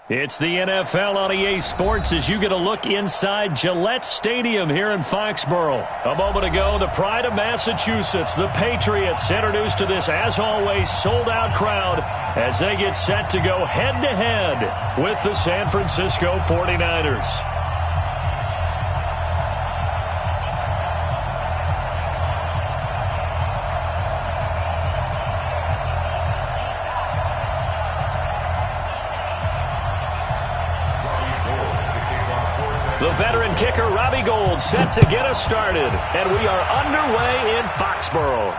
It's the NFL on EA Sports as you get a look inside Gillette Stadium here in Foxborough. A moment ago, the pride of Massachusetts, the Patriots, introduced to this, as always, sold-out crowd as they get set to go head-to-head with the San Francisco 49ers. The veteran kicker, Robbie Gould, set to get us started. And we are underway in Foxborough.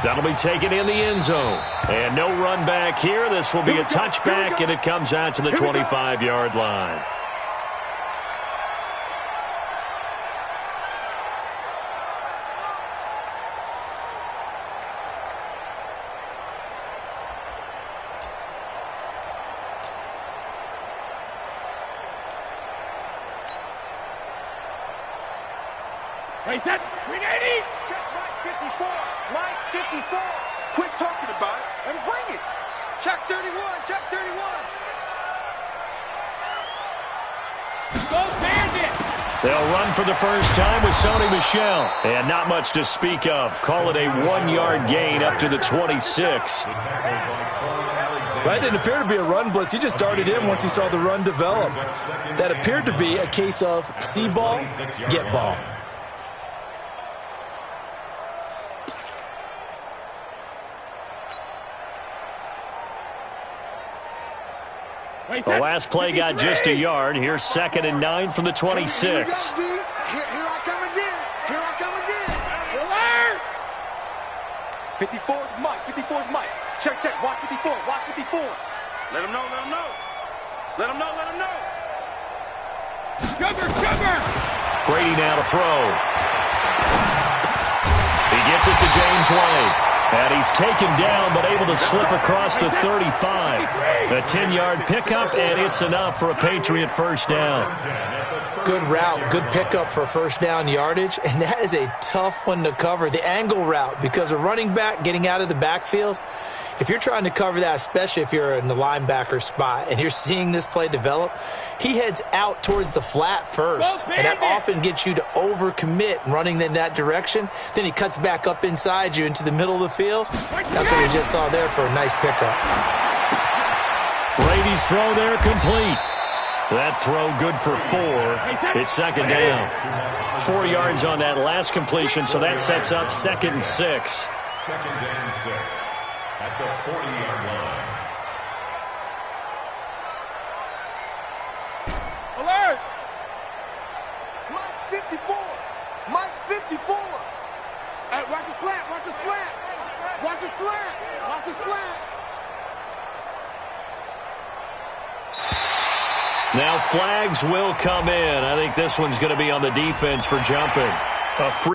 That'll be taken in the end zone. And no run back here. This will be a touchback, and it comes out to the 25-yard line. Hey, set, 380! Check Mike 54, Mike 54. Quit talking about it and bring it. Check 31, check 31. Go Bandit! They'll run for the first time with Sony Michel. And not much to speak of. Call it a 1-yard gain up to the 26. That didn't appear to be a run blitz. He just darted in once he saw the run develop. That appeared to be a case of see ball, get ball. The last play got just a yard. Here's 2nd and 9 from the 26. Here I come again. Here I come again. 54's Mike. 54's Mike. Check, check. Watch 54. Watch 54. Let him know. Let him know. Let him know. Let him know. Cover. Brady now to throw. He gets it to James White. And he's taken down, but able to slip across the 35. A 10-yard pickup, and it's enough for a Patriot first down. Good route, good pickup for first down yardage, and that is a tough one to cover, the angle route, because a running back getting out of the backfield, if you're trying to cover that, especially if you're in the linebacker spot and you're seeing this play develop, he heads out towards the flat first, and that often gets you to overcommit running in that direction. Then he cuts back up inside you into the middle of the field. That's what we just saw there for a nice pickup. Brady's throw there complete. That throw good for 4. It's 2nd down. 4 yards on that last completion, so that sets up 2nd and 6. 2nd and 6 at the 40-yard line. Alert! Mike's 54. Mike's 54. Hey, watch a slant. Watch a slant. Watch a slant. Watch a slant. Now flags will come in. I think this one's going to be on the defense for jumping. A free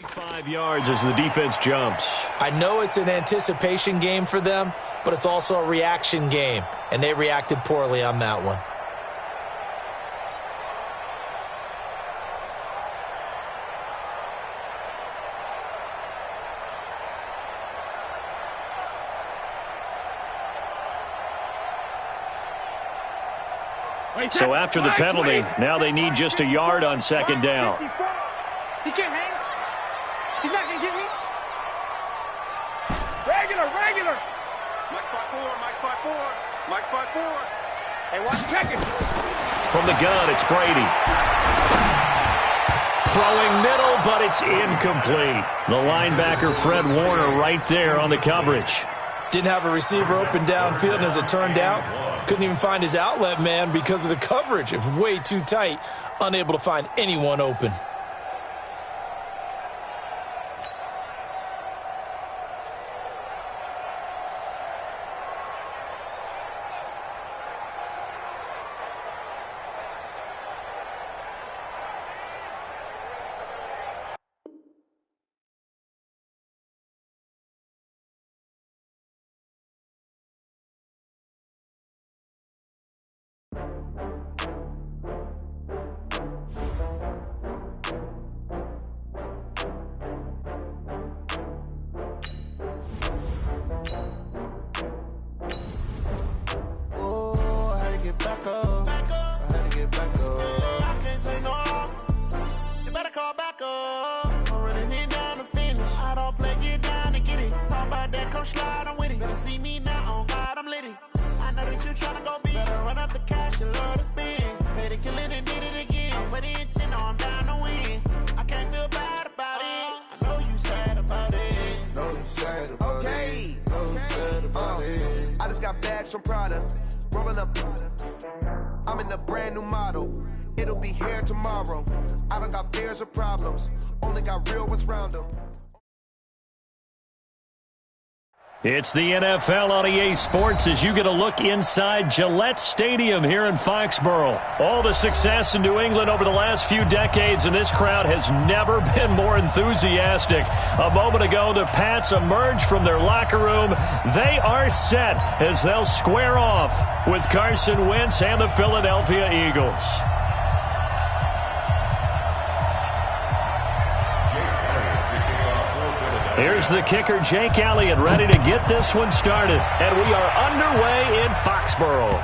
5 yards as the defense jumps. I know it's an anticipation game for them, but it's also a reaction game, and they reacted poorly on that one. So after the penalty, now they need just a yard on second down. He can't hang. He's not going to get me. Regular. Mike's 5'4". Mike's 5'4". Hey, watch the second. From the gun, it's Brady. Throwing middle, but it's incomplete. The linebacker, Fred Warner, right there on the coverage. Didn't have a receiver open downfield, and as it turned out, couldn't even find his outlet man because of the coverage. It was way too tight, unable to find anyone open. I'm in a brand new model. It'll be here tomorrow. I don't got fears or problems. Only got real ones round them. It's the NFL on EA Sports as you get a look inside Gillette Stadium here in Foxborough. All the success in New England over the last few decades, and this crowd has never been more enthusiastic. A moment ago, the Pats emerged from their locker room. They are set as they'll square off with Carson Wentz and the Philadelphia Eagles. Here's the kicker, Jake Elliott, ready to get this one started. And we are underway in Foxborough.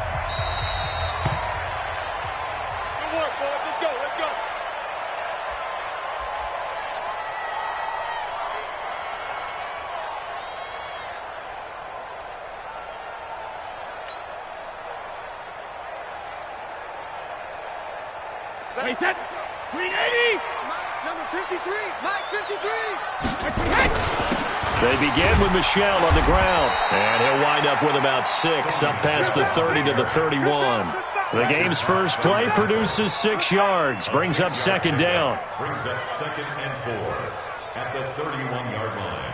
Good work, boys. Let's go. Wait, that 380. Number 53. Mike 53. They begin with Michel on the ground, and he'll wind up with about 6, up past the 30 to the 31. The game's first play produces 6 yards, brings up second down. Brings up 2nd and 4 at the 31-yard line.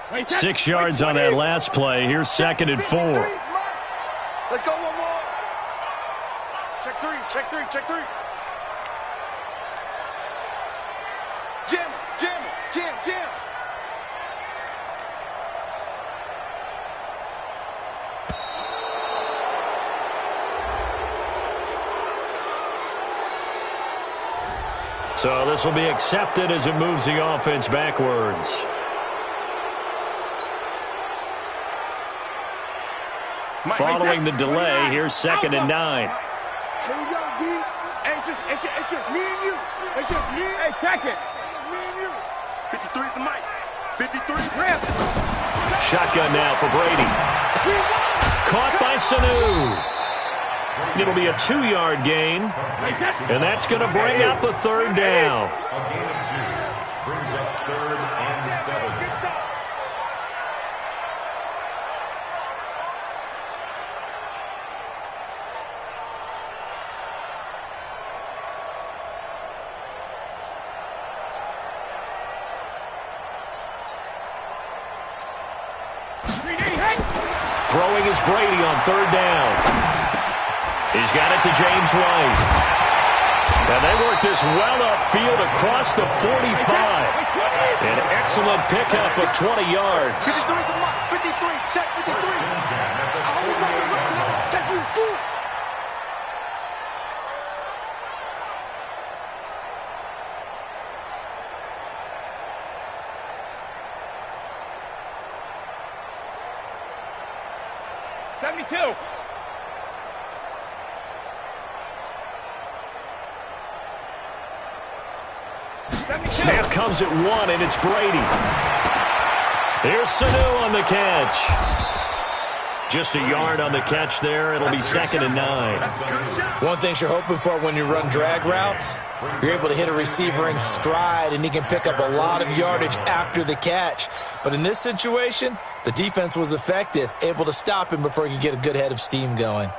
Wait, 6 yards on that last play. Here's 2nd and 4. Let's go one more. Check three. Jim. So this will be accepted as it moves the offense backwards. Following the delay, here's 2nd and 9. Here we go, D. Hey, it's just me and you. It's just me. Hey, check it. It's me and you. 53 is the mic. 53. Rip. Shotgun now for Brady. Caught by Sanu. It'll be a 2-yard gain, and that's going to bring up a 3rd down. A gain of 2 brings up 3rd and 7. Throwing is Brady on third down. He's got it to James White. And they work this well upfield across the 45. An excellent pickup of 20 yards. 53 to Mike. 53. Check 53. I hope you got your look. Check you. Good. Snap comes at 1, and it's Brady. Here's Sanu on the catch. Just a yard on the catch there. It'll be 2nd and 9. One thing you're hoping for when you run drag routes, you're able to hit a receiver in stride, and he can pick up a lot of yardage after the catch. But in this situation, the defense was effective, able to stop him before he could get a good head of steam going.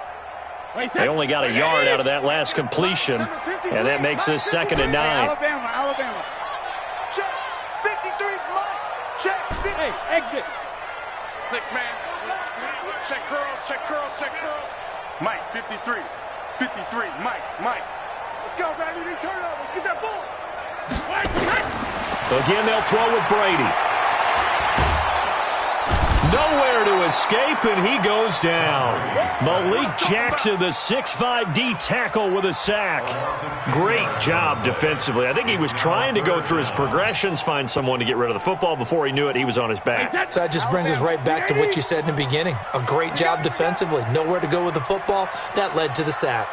They only got a yard out of that last completion, and that makes this 2nd and 9. Alabama. Check. 53's Mike. Check. Hey, exit. 6-man. Check curls, check curls, check curls. Mike, 53. 53. Mike. Let's go, baby. They turnover. Get that ball. Again, they'll throw with Brady. Nowhere to escape, and he goes down. Malik Jackson, the 6'5" D tackle with a sack. Great job defensively. I think he was trying to go through his progressions, find someone to get rid of the football. Before he knew it, he was on his back. So that just brings us right back to what you said in the beginning. A great job defensively. Nowhere to go with the football. That led to the sack.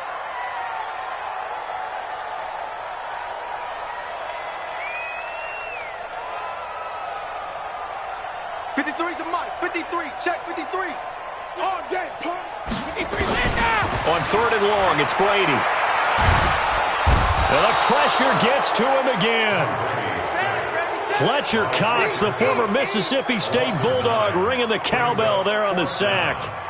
On 3rd and long, it's Brady. And the pressure gets to him again. Fletcher Cox, the former Mississippi State Bulldog, ringing the cowbell there on the sack.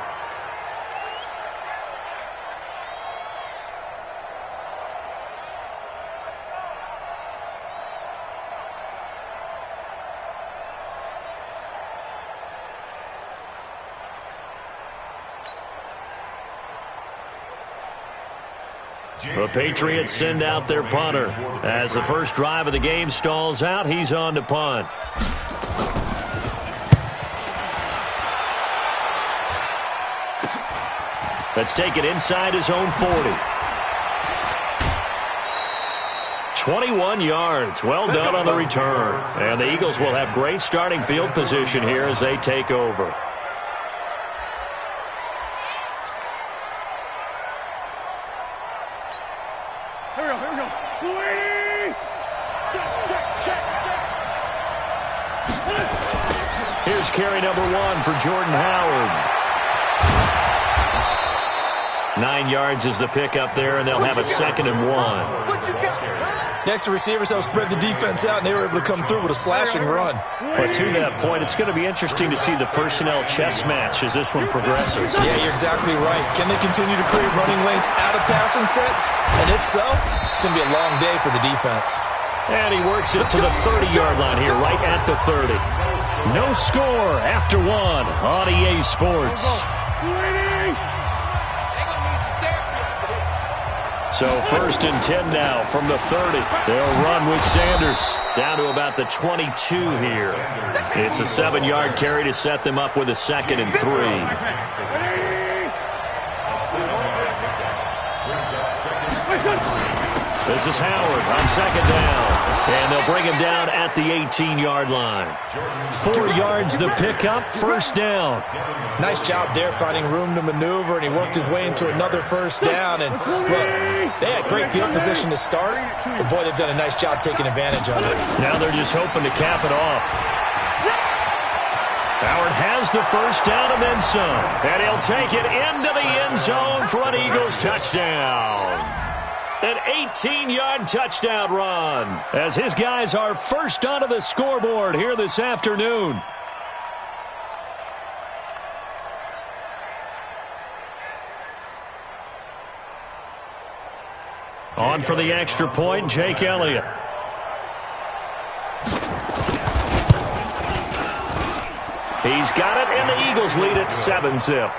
The Patriots send out their punter. As the first drive of the game stalls out, he's on to punt. Let's take it inside his own 40. 21 yards. Well done on the return. And the Eagles will have great starting field position here as they take over. Here's carry number 1 for Jordan Howard. 9 yards is the pickup there, and they'll have a 2nd and 1. Next, the receivers help spread the defense out, and they were able to come through with a slashing run. But to that point, it's going to be interesting to see the personnel chess match as this one progresses. Yeah, you're exactly right. Can they continue to create running lanes out of passing sets? And if so, it's going to be a long day for the defense. And he works it to the 30-yard line here, right at the 30. No score after 1 on EA Sports. So 1st and 10 now from the 30. They'll run with Sanders down to about the 22 here. It's a 7-yard carry to set them up with a 2nd and 3. This is Howard on 2nd down. And they'll bring him down at the 18-yard line. 4 yards the pickup, 1st down. Nice job there finding room to maneuver, and he worked his way into another 1st down. And look, they had great field position to start, but boy, they've done a nice job taking advantage of it. Now they're just hoping to cap it off. Howard has the 1st down and then some. And he'll take it into the end zone for an Eagles touchdown. An 18-yard touchdown run as his guys are first onto the scoreboard here this afternoon. On for the extra point, Jake Elliott. He's got it, and the Eagles lead at 7-zip.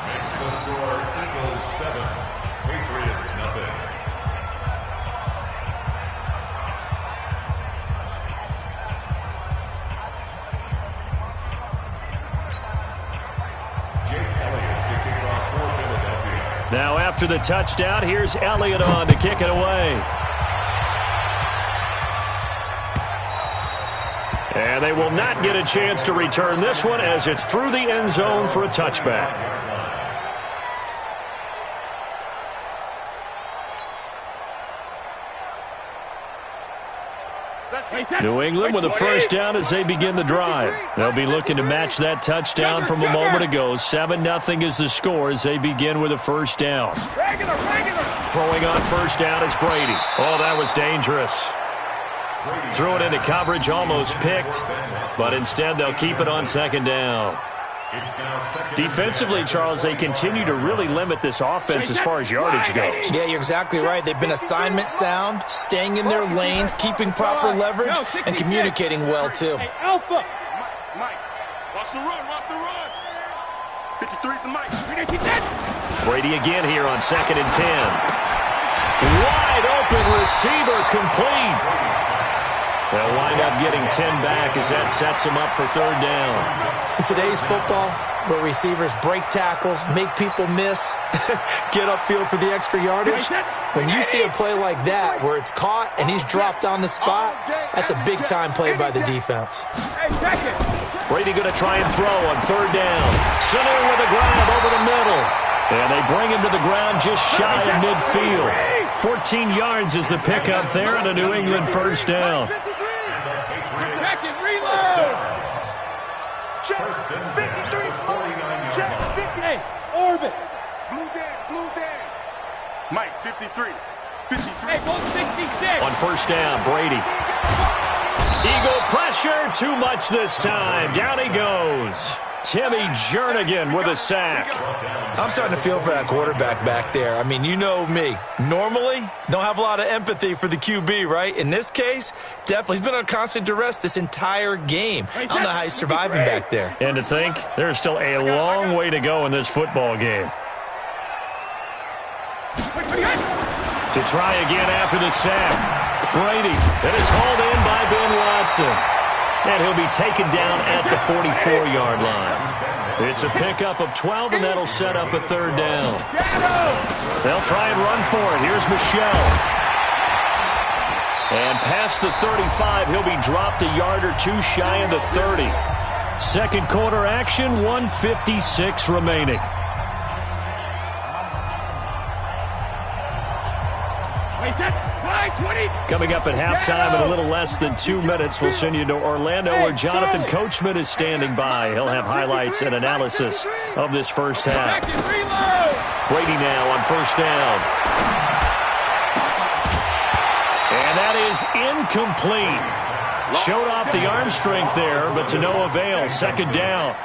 Makes the score Eagles 7, Patriots nothing. Now after the touchdown, here's Elliott on to kick it away. And they will not get a chance to return this one as it's through the end zone for a touchback. New England with a first down as they begin the drive. They'll be looking to match that touchdown from a moment ago. 7-0 is the score as they begin with a first down. Throwing on first down is Brady. Oh, that was dangerous. Threw it into coverage, almost picked, but instead they'll keep it on second down. Defensively, Charles, they continue to really limit this offense as far as yardage goes. Yeah, you're exactly right. They've been assignment sound, staying in their lanes, keeping proper leverage, and communicating well, too. Hey, Alpha! Mike, watch the run, watch the run. 53's the Mike. Brady again here on 2nd and 10. Wide open receiver complete. They'll wind up getting 10 back as that sets them up for third down. In today's football, where receivers break tackles, make people miss, get upfield for the extra yardage, when you see a play like that where it's caught and he's dropped on the spot, that's a big-time play by the defense. Brady going to try and throw on third down. Sanu with a grab over the middle. And they bring him to the ground just shy of midfield. 14 yards is the pickup there and a New England first down. Check and reload. Check. 53. Check. 50. Hey, orbit. Blue Dan. Mike, 53. 53. Hey, 166. On first down, Brady. Eagle pressure, too much this time. Down he goes. Timmy Jernigan with a sack. I'm starting to feel for that quarterback back there. I mean, you know me. Normally, don't have a lot of empathy for the QB, right? In this case, definitely. He's been on constant duress this entire game. I don't know how he's surviving back there. And to think, there's still a long way to go in this football game. To try again after the sack. Brady, and it's hauled in by Ben Watson. And he'll be taken down at the 44-yard line. It's a pickup of 12, and that'll set up a third down. They'll try and run for it. Here's Michelle. And past the 35, he'll be dropped a yard or two shy of the 30. Second quarter action, 1:56 remaining. Coming up at halftime in a little less than 2 minutes, we'll send you to Orlando where Jonathan Coachman is standing by. He'll have highlights and analysis of this first half. Brady now on first down. And that is incomplete. Showed off the arm strength there, but to no avail. Second down.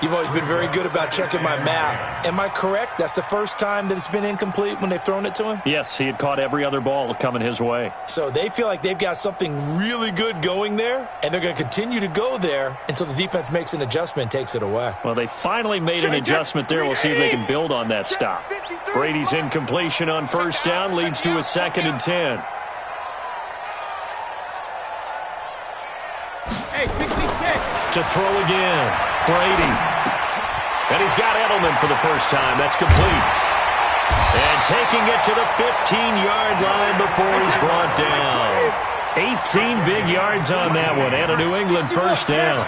You've always been very good about checking my math. Am I correct? That's the first time that it's been incomplete when they've thrown it to him? Yes, he had caught every other ball coming his way. So they feel like they've got something really good going there, and they're going to continue to go there until the defense makes an adjustment and takes it away. Well, they finally made an adjustment there. We'll see if they can build on that stop. Brady's incompletion on first down leads to a 2nd and 10. To throw again, Brady. And he's got Edelman for the first time. That's complete. And taking it to the 15-yard line before he's brought down. 18 big yards on that one, and a New England first down.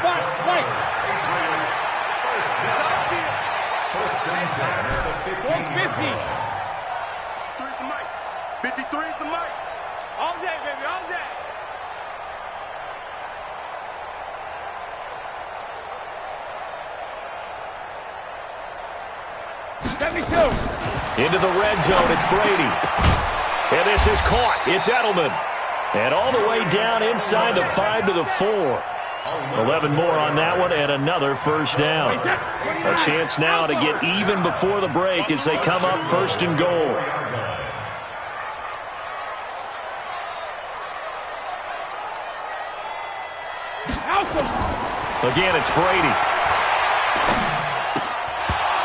53's the mic. All day, baby, all day. Into the red zone, it's Brady. And this is caught. It's Edelman. And all the way down inside the 5 to the 4. 11 more on that one and another first down. A chance now to get even before the break as they come up first and goal. Again, it's Brady.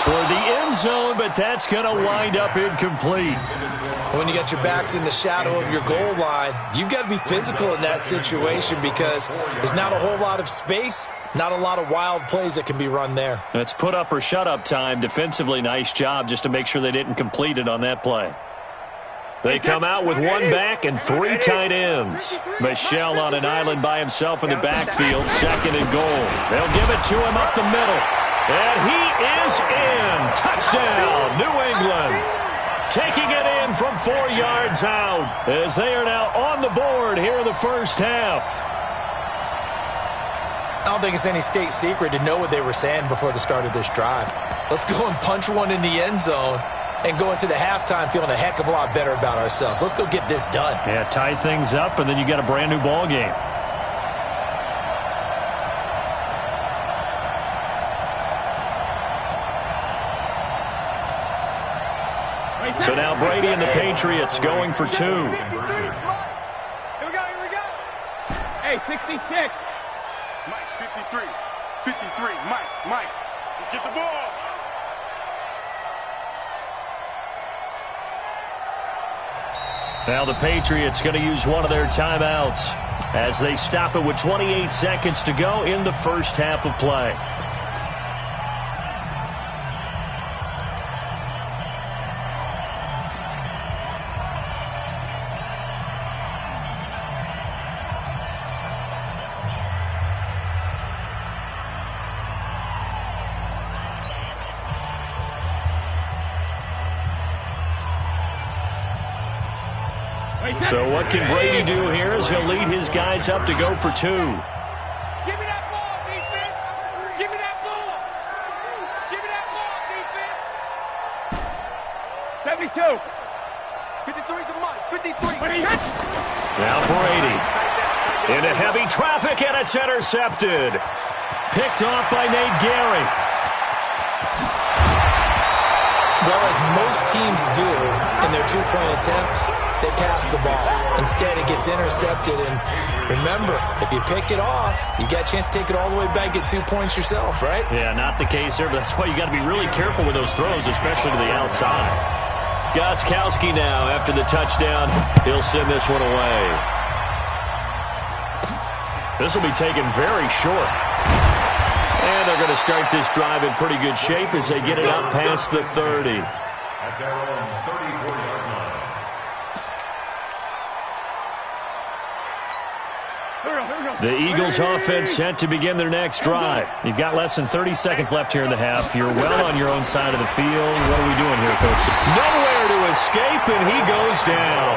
toward the end zone, but that's going to wind up incomplete. When you got your backs in the shadow of your goal line, you've got to be physical in that situation because there's not a whole lot of space, not a lot of wild plays that can be run there. It's put up or shut up time. Defensively, nice job just to make sure they didn't complete it on that play. They come out with one back and three tight ends. Michel on an island by himself in the backfield, second and goal. They'll give it to him up the middle. And he is in. Touchdown, New England. Taking it in from 4 yards out as they are now on the board here in the first half. I don't think it's any state secret to know what they were saying before the start of this drive. Let's go and punch one in the end zone and go into the halftime feeling a heck of a lot better about ourselves. Let's go get this done. Yeah, tie things up, and then you got a brand new ball game. So now Brady and the Patriots going for two. Here we go. Hey, 66. Mike, 53. 53. Mike. Let's get the ball. Now the Patriots going to use one of their timeouts as they stop it with 28 seconds to go in the first half of play. So what can Brady do here as he'll lead his guys up to go for two? Give me that ball, defense. Give me that ball. Give me that ball, defense. 72. 53's the Mike. 53. Now Brady into heavy traffic, and it's intercepted. Picked off by Nate Gary. Well, as most teams do in their two-point attempt, they pass the ball. Instead, it gets intercepted. And remember, if you pick it off, you got a chance to take it all the way back, get 2 points yourself, right? Yeah, not the case there, but that's why you got to be really careful with those throws, especially to the outside. Gostkowski now, after the touchdown, he'll send this one away. This will be taken very short. And they're going to start this drive in pretty good shape as they get it up past the 30. At their own 34-yard line. The Eagles offense set to begin their next drive. You've got less than 30 seconds left here in the half. You're well on your own side of the field. What are we doing here, Coach? Nowhere to escape, and he goes down.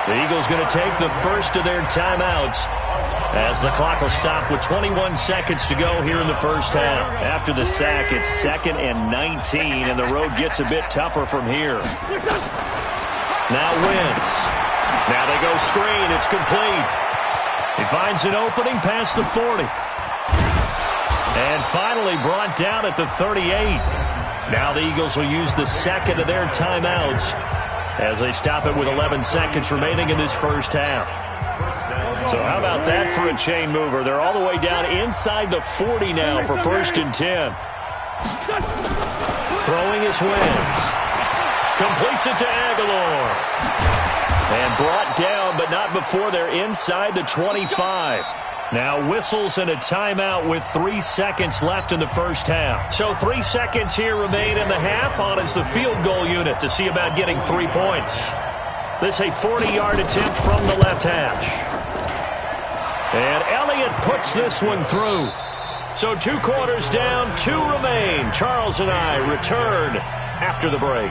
The Eagles going to take the first of their timeouts as the clock will stop with 21 seconds to go here in the first half. After the sack, it's 2nd and 19, and the road gets a bit tougher from here. Now Wentz. Now they go screen. It's complete. He finds an opening past the 40. And finally brought down at the 38. Now the Eagles will use the second of their timeouts as they stop it with 11 seconds remaining in this first half. So how about that for a chain mover? They're all the way down inside the 40 now for 1st and 10. Throwing is Wentz. Completes it to Aguilar. And brought down, but not before they're inside the 25. Now whistles and a timeout with 3 seconds left in the first half. So 3 seconds here remain in the half. On is the field goal unit to see about getting 3 points. This a 40-yard attempt from the left hash. And Elliott puts this one through. So 2 quarters down, 2 remain. Charles and I return after the break.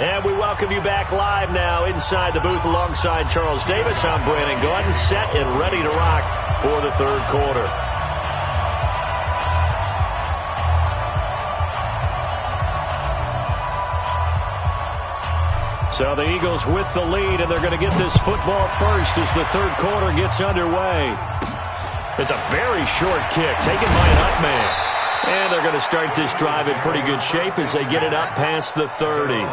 And we welcome you back live now inside the booth alongside Charles Davis. I'm Brandon Gordon, set and ready to rock for the third quarter. So the Eagles with the lead, and they're going to get this football first as the third quarter gets underway. It's a very short kick taken by an up man. And they're going to start this drive in pretty good shape as they get it up past the 30.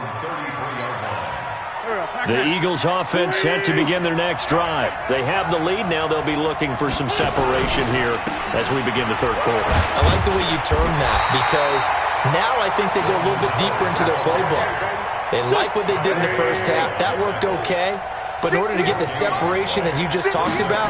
The Eagles offense set to begin their next drive. They have the lead now. They'll be looking for some separation here as we begin the third quarter. I like the way you term that because Now I think they go a little bit deeper into their playbook. They like what they did in the first half. That worked okay. But in order to get the separation that you just talked about,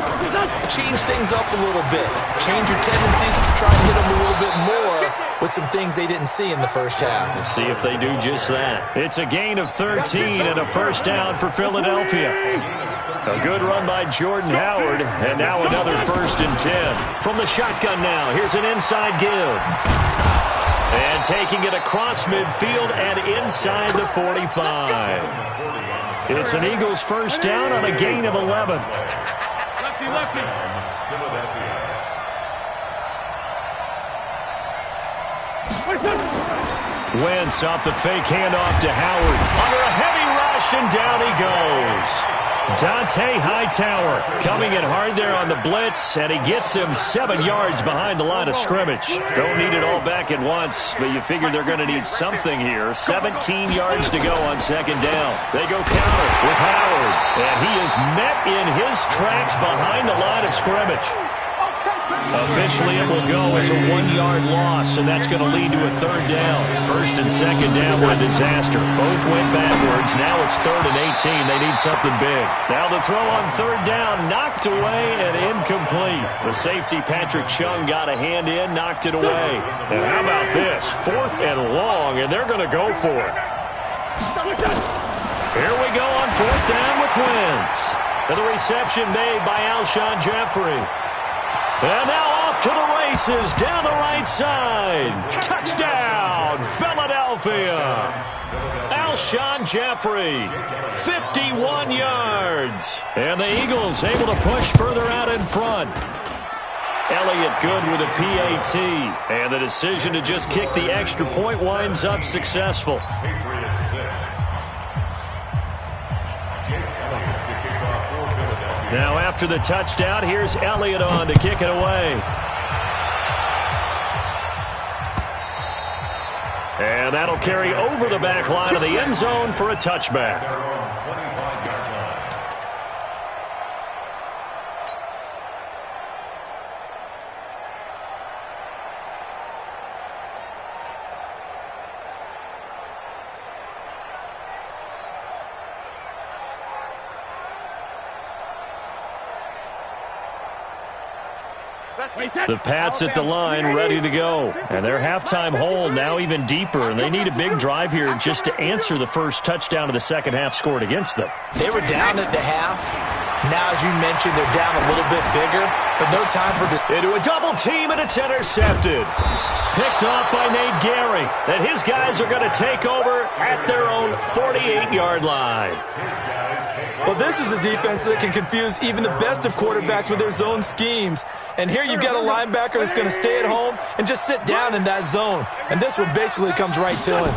change things up a little bit. Change your tendencies, try and hit them a little bit more with some things they didn't see in the first half. We'll see if they do just that. It's a gain of 13 and a first down for Philadelphia. A good run by Jordan Howard, and now another 1st and 10. From the shotgun now, here's an inside give. And taking it across midfield and inside the 45. It's an Eagles first down on a gain of 11. Lefty, lefty. Wentz off the fake handoff to Howard. Under a heavy rush, and down he goes. Dante Hightower coming in hard there on the blitz, and he gets him 7 yards behind the line of scrimmage. Don't need it all back at once, but you figure they're going to need something here. 17 yards to go on 2nd down. They go counter with Howard, and he is met in his tracks behind the line of scrimmage. Officially, it will go as a 1-yard loss, and that's going to lead to a 3rd down. 1st and 2nd down were a disaster. Both went backwards. Now it's 3rd and 18. They need something big. Now the throw on 3rd down, knocked away and incomplete. The safety, Patrick Chung, got a hand in, knocked it away. And how about this? 4th and long, and they're going to go for it. Here we go on 4th down with Wentz. And the reception made by Alshon Jeffrey. And now off to the races down the right side. Touchdown, Philadelphia. Alshon Jeffrey, 51 yards. And the Eagles able to push further out in front. Elliott good with a PAT. And the decision to just kick the extra point winds up successful. Now after the touchdown, here's Elliott on to kick it away. And that'll carry over the back line of the end zone for a touchback. The Pats at the line, ready to go. And their halftime hole now even deeper, and they need a big drive here just to answer the first touchdown of the second half scored against them. They were down at the half. Now, as you mentioned, they're down a little bit bigger, but no time for the... Into a double team, and it's intercepted. Picked off by Nate Gary. And his guys are going to take over at their own 48-yard line. Well, this is a defense that can confuse even the best of quarterbacks with their zone schemes. And here you've got a linebacker that's going to stay at home and just sit down in that zone. And this one basically comes right to him.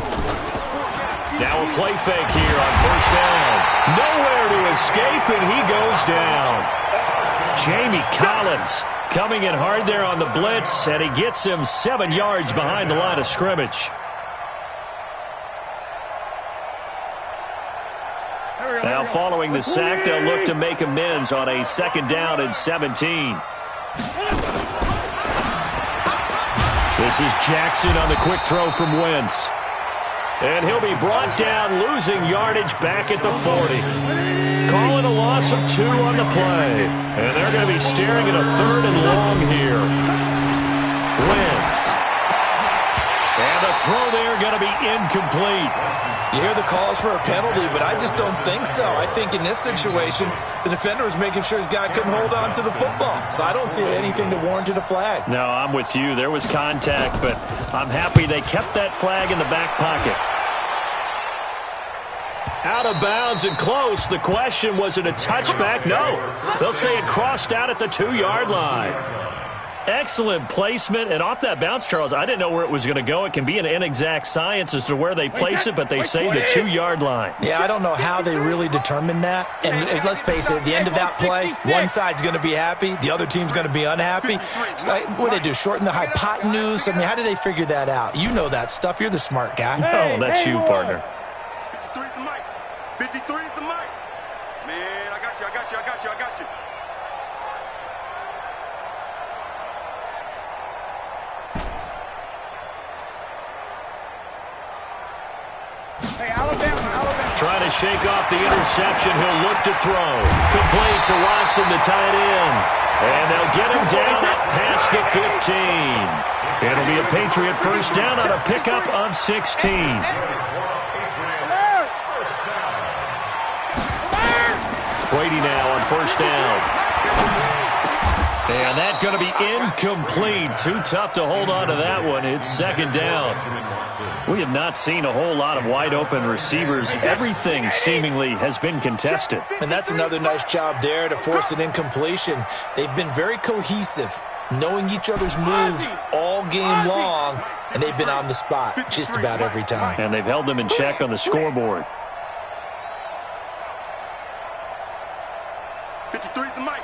Now a play fake here on 1st down. Nowhere to escape, and he goes down. Jamie Collins coming in hard there on the blitz, and he gets him 7 yards behind the line of scrimmage. Now following the sack, they'll look to make amends on a 2nd down and 17. This is Jackson on the quick throw from Wentz. And he'll be brought down, losing yardage back at the 40. Calling a loss of 2 on the play. And they're going to be staring at a 3rd and long here. Wentz. And the throw there going to be incomplete. You hear the calls for a penalty, but I just don't think so. I think in this situation, the defender was making sure his guy couldn't hold on to the football. So I don't see anything to warrant a flag. No, I'm with you. There was contact, but I'm happy they kept that flag in the back pocket. Out of bounds and close. The question, was it a touchback? No. They'll say it crossed out at the 2-yard line. Excellent placement, and off that bounce, Charles, I didn't know where it was going to go. It can be an inexact science as to where they place it, but they say the 2-yard line. Yeah, I don't know how they really determined that. And let's face it, at the end of that play, one side's going to be happy, the other team's going to be unhappy. It's like, what do they do, shorten the hypotenuse? I mean, how do they figure that out? You know that stuff. You're the smart guy. Oh, that's you, partner. 53 is the mic. 53 is the mic. Man, I got you, I got you, I got you, I got you. Hey, Alabama. Trying to shake off the interception. He'll look to throw. Complete to Watson, the tight end. And they'll get him down up past the 15. It'll be a Patriot first down on a pickup of 16. Brady now on first down. And that's going to be incomplete. Too tough to hold on to that one. It's second down. We have not seen a whole lot of wide-open receivers. Everything seemingly has been contested. And that's another nice job there to force an incompletion. They've been very cohesive, knowing each other's moves all game long, and they've been on the spot just about every time. And they've held them in check on the scoreboard. 53 is the mic.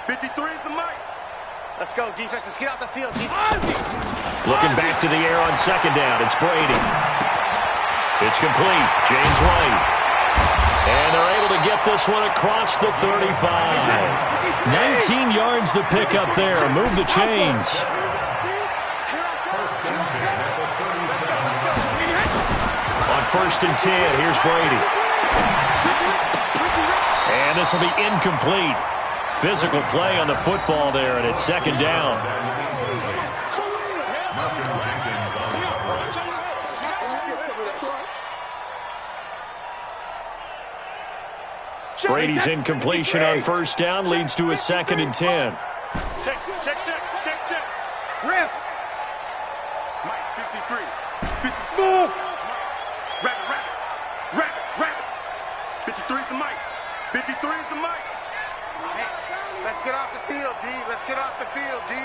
53 is the mic. Let's go, defense. Let's get out the field. Looking back to the air on second down. It's Brady. It's complete. James White. And they're able to get this one across the 35. 19 yards to pick up there. Move the chains. On first and 10, here's Brady. And this will be incomplete. Physical play on the football there, and it's second down. Brady's incompletion on first down leads to a second and 10. Check. Rip. Mike, 53. 50 smooth. Rabbit. 53 is the mic. 53 is the mic. Hey, let's get off the field, D. Let's get off the field, D.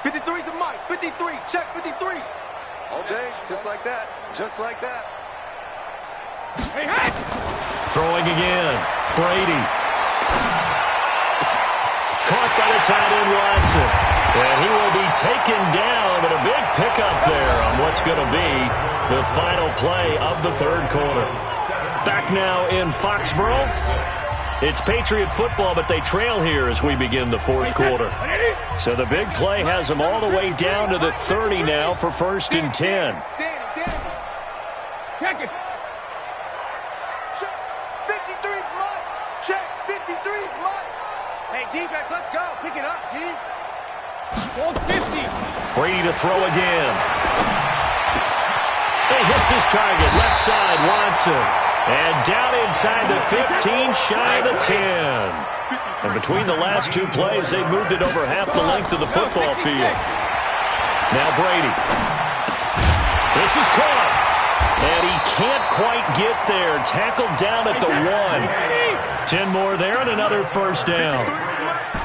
53 is the mic. 53. Check 53. All day, just like that. Just like that. Hey, hey! Throwing again. Brady. Caught by the tight end Watson. And he will be taken down, but a big pickup there on what's going to be the final play of the third quarter. Back now in Foxborough. It's Patriot football, but they trail here as we begin the fourth quarter. So the big play has them all the way down to the 30 now for first and 10. Check it. Check 53's Mike. Check 53's Mike. Hey, defense, let's go. Pick it up, D. 150. Brady to throw again. He hits his target, left side, Watson. And down inside the 15, shy of the 10. And between the last two plays, they moved it over half the length of the football field. Now Brady. This is caught. And he can't quite get there. Tackled down at the 1. 10 more there and another first down.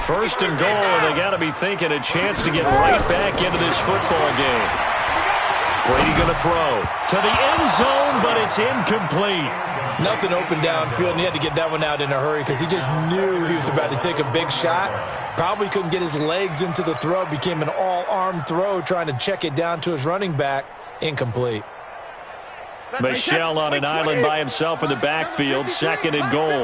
First and goal, and they got to be thinking a chance to get right back into this football game. Brady going to throw to the end zone, but it's incomplete. Nothing open downfield, and he had to get that one out in a hurry because he just knew he was about to take a big shot. Probably couldn't get his legs into the throw. Became an all-arm throw, trying to check it down to his running back. Incomplete. Michelle on an island by himself in the backfield, second and goal.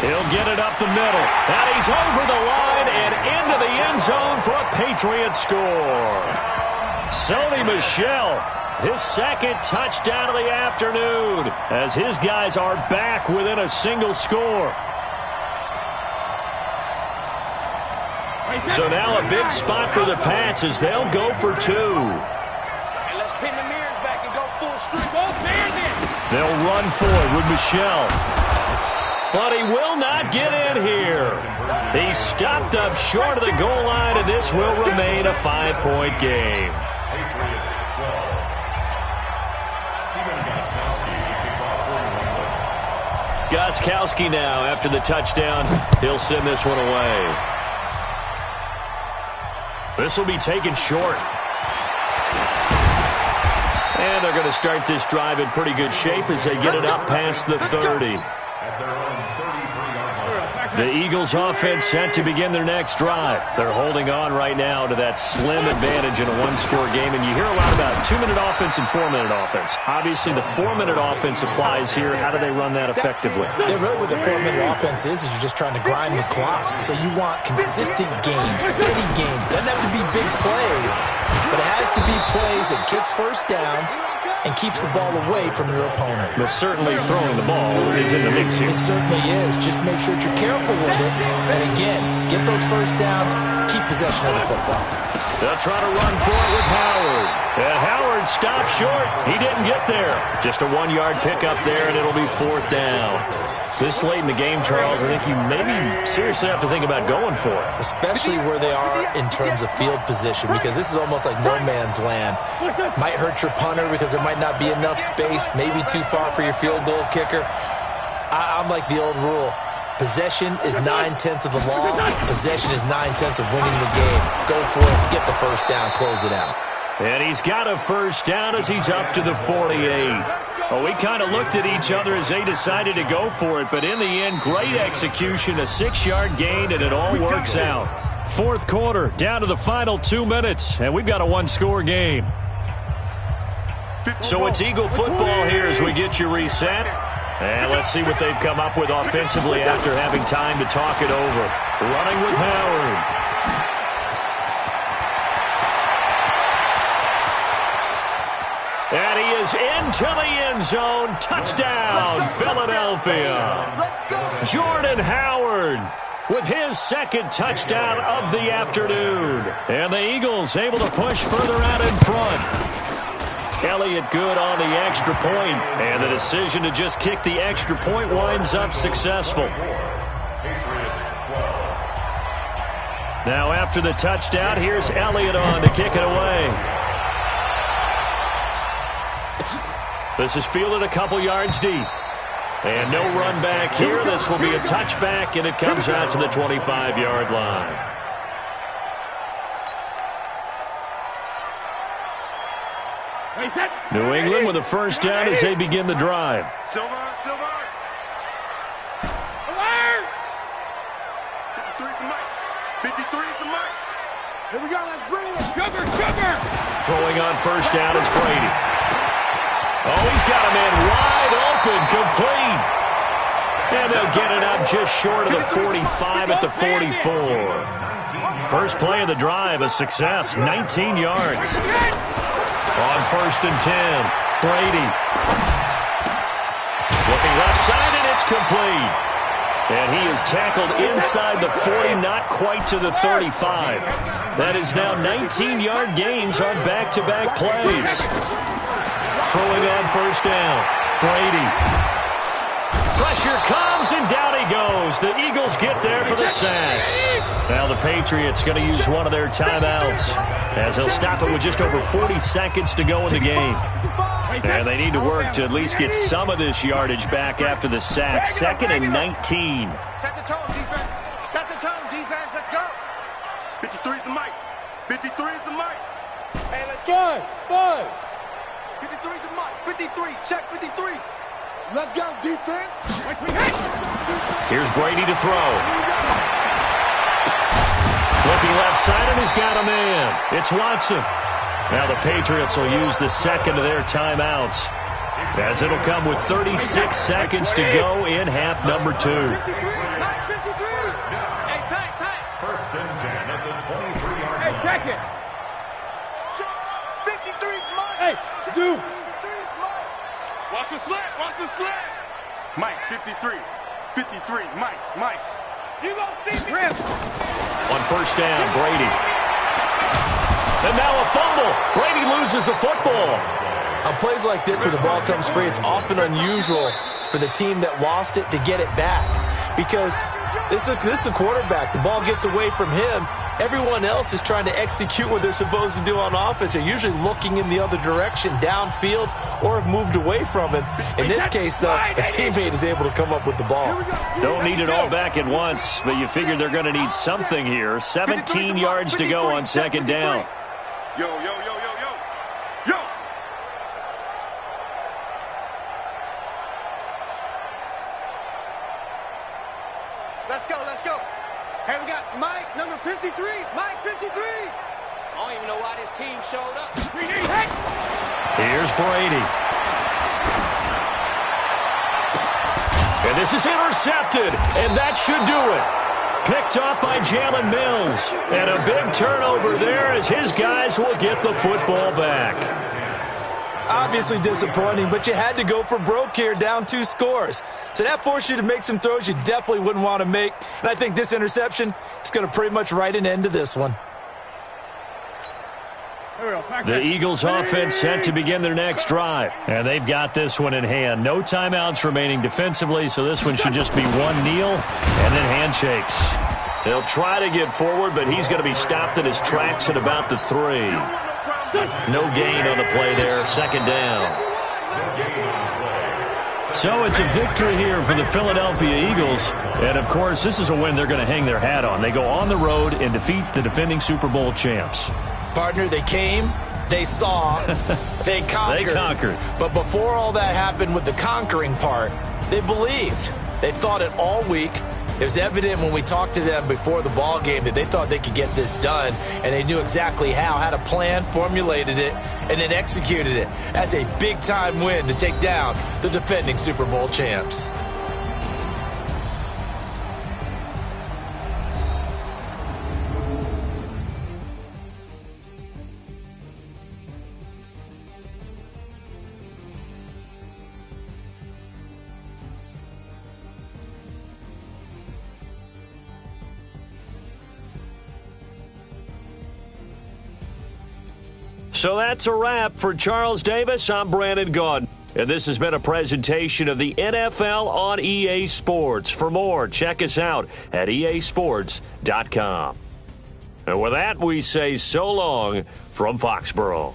He'll get it up the middle. And he's over the line and into the end zone for a Patriot score. Sony Michel, his second touchdown of the afternoon, as his guys are back within a single score. So now a big spot for the Pats as they'll go for 2. Hey, let's pin the mirrors back and go full streak. Go Bears in. They'll run for it with Michel. But he will not get in here. He stopped up short of the goal line, and this will remain a 5-point game. Gostkowski now, after the touchdown, he'll send this one away. This will be taken short. And they're going to start this drive in pretty good shape as they get it up past the 30. The Eagles offense set to begin their next drive. They're holding on right now to that slim advantage in a one-score game. And you hear a lot about 2-minute offense and 4-minute offense. Obviously, the 4-minute offense applies here. How do they run that effectively? Yeah, really what the 4-minute offense is you're just trying to grind the clock. So you want consistent gains, steady gains. Doesn't have to be big plays. but it has to be plays that gets first downs and keeps the ball away from your opponent. But certainly throwing the ball is in the mix here. It certainly is. Just make sure that you're careful with it. And again, get those first downs, keep possession of the football. They'll try to run for it with Howard. And Howard stopped short. He didn't get there. Just a 1-yard pickup there, and it'll be 4th down. This late in the game, Charles, I think you maybe seriously have to think about going for it. Especially where they are in terms of field position, because this is almost like no man's land. Might hurt your punter because there might not be enough space, maybe too far for your field goal kicker. I'm like the old rule. Possession is 9/10 of the law. Possession is 9/10 of winning the game. Go for it, get the first down, close it out. And he's got a first down as he's up to the 48. Well, we kind of looked at each other as they decided to go for it, but in the end, great execution, a 6-yard gain, and it all works out. 4th quarter, down to the final 2 minutes, and we've got a 1-score game. So it's Eagle football here as we get you reset. And let's see what they've come up with offensively after having time to talk it over. Running with Howard. And he is into the end zone. Touchdown, Philadelphia. Jordan Howard with his 2nd touchdown of the afternoon. And the Eagles able to push further out in front. Elliott good on the extra point, and the decision to just kick the extra point winds up successful. Now after the touchdown, here's Elliott on to kick it away. This is fielded a couple yards deep. And no run back here. This will be a touchback, and it comes out to the 25-yard line. New England with a first down as they begin the drive. Silver. 53 is the mic. 53 is the mic. Here we go. Let's bring it. Sugar. Throwing on first down is Brady. Oh, he's got a man wide open, complete. And they'll get it up just short of the 45 at the 44. First play of the drive, a success, 19 yards. On 1st and 10, Brady. Looking left side, and it's complete. And he is tackled inside the 40, not quite to the 35. That is now 19-yard gains on back-to-back plays. Throwing on first down, Brady. Pressure comes, and down he goes. The Eagles get there for the sack. Now the Patriots going to use one of their timeouts as they'll stop it with just over 40 seconds to go in the game. And they need to work to at least get some of this yardage back after the sack. 2nd and 19. Set the tone, defense. Set the tone, defense. Let's go. 53 is the mic. 53 is the mic. Hey, let's go. 53 is the mic. 53. Check 53. Let's go, defense. Here's Brady to throw. Looking left side, and he's got a man. It's Watson. Now the Patriots will use the 2nd of their timeouts, as it'll come with 36 seconds to go in half number 2. 53. Hey, tight. 1st and 10 at the 23-yard line. Hey, check it. 53 is mine. Hey, Stu. 53 is mine. Watch the slant. Mike, 53. 53, Mike. You gonna see me? Rip. On first down, Brady. And now a fumble. Brady loses the football. On plays like this where the ball comes free, it's often unusual for the team that lost it to get it back, because this is the quarterback. The ball gets away from him. Everyone else is trying to execute what they're supposed to do on offense. They're usually looking in the other direction, downfield, or have moved away from him. In this case, though, a teammate is able to come up with the ball. Don't need it all back at once, but you figure they're going to need something here. 17 yards to go on 2nd down. Yo. Let's go. Hey, we got Mike, number 53. Mike, 53. I don't even know why this team showed up. Here's Brady. And this is intercepted, and that should do it. Picked off by Jalen Mills. And a big turnover there as his guys will get the football back. Obviously disappointing, but you had to go for broke here, down 2 scores. So that forced you to make some throws you definitely wouldn't want to make. And I think this interception is going to pretty much write an end to this one. The Eagles offense set to begin their next drive. And they've got this one in hand. No timeouts remaining defensively, so this one should just be one kneel and then handshakes. They'll try to get forward, but he's going to be stopped in his tracks at about the 3. No gain on the play there, second down. So it's a victory here for the Philadelphia Eagles. And, of course, this is a win they're going to hang their hat on. They go on the road and defeat the defending Super Bowl champs. Partner, they came, they saw, they conquered. They conquered. But before all that happened with the conquering part, they believed. They thought it all week. It was evident when we talked to them before the ball game that they thought they could get this done, and they knew exactly how, had a plan, formulated it, and then executed it. That's a big-time win to take down the defending Super Bowl champs. So that's a wrap for Charles Davis. I'm Brandon Gaudin. And this has been a presentation of the NFL on EA Sports. For more, check us out at easports.com. And with that, we say so long from Foxborough.